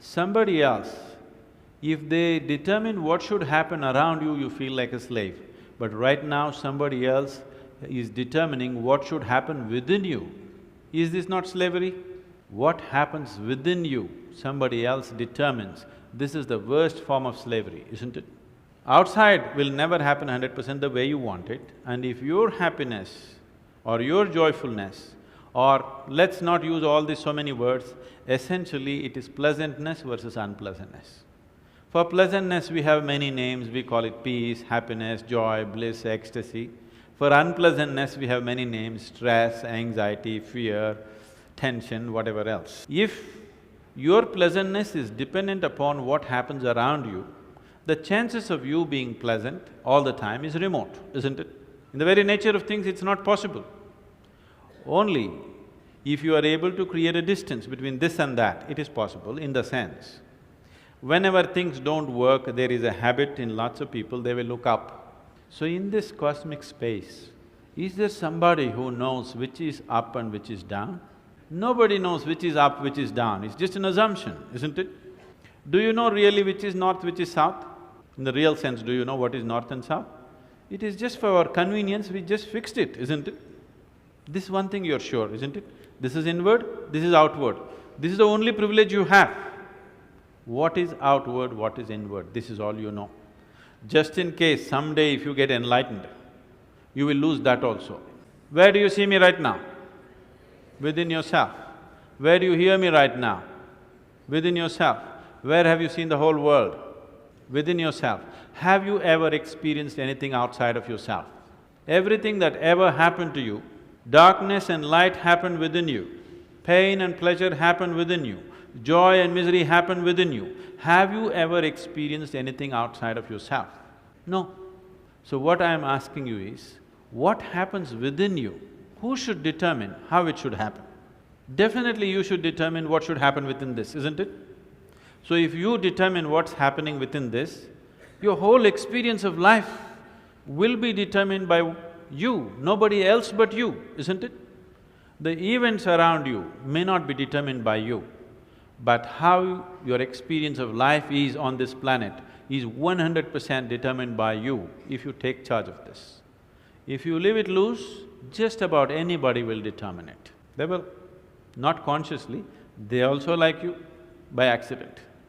Somebody else, if they determine what should happen around you, you feel like a slave. But right now, somebody else is determining what should happen within you. Is this not slavery? What happens within you, somebody else determines. This is the worst form of slavery, isn't it? Outside will never happen 100% the way you want it, and if your happiness or your joyfulness, or let's not use all these so many words, essentially it is pleasantness versus unpleasantness. For pleasantness, we have many names, we call it peace, happiness, joy, bliss, ecstasy. For unpleasantness, we have many names, stress, anxiety, fear, tension, whatever else. If your pleasantness is dependent upon what happens around you, the chances of you being pleasant all the time is remote, isn't it? In the very nature of things, it's not possible. Only if you are able to create a distance between this and that, it is possible in the sense, whenever things don't work, there is a habit in lots of people, they will look up. So in this cosmic space, is there somebody who knows which is up and which is down? Nobody knows which is up, which is down, it's just an assumption, isn't it? Do you know really which is north, which is south? In the real sense, do you know what is north and south? It is just for our convenience, we just fixed it, isn't it? This one thing you're sure, isn't it? This is inward, this is outward. This is the only privilege you have. What is outward, what is inward, this is all you know. Just in case someday if you get enlightened, you will lose that also. Where do you see me right now? Within yourself. Where do you hear me right now? Within yourself. Where have you seen the whole world? Within yourself. Have you ever experienced anything outside of yourself? Everything that ever happened to you, darkness and light happened within you, pain and pleasure happened within you, joy and misery happened within you. Have you ever experienced anything outside of yourself? No. So what I am asking you is, what happens within you? Who should determine how it should happen? Definitely you should determine what should happen within this, isn't it? So if you determine what's happening within this, your whole experience of life will be determined by you, nobody else but you, isn't it? The events around you may not be determined by you, but how your experience of life is on this planet is 100% determined by you if you take charge of this. If you leave it loose, just about anybody will determine it. They will, not consciously, they also like you by accident.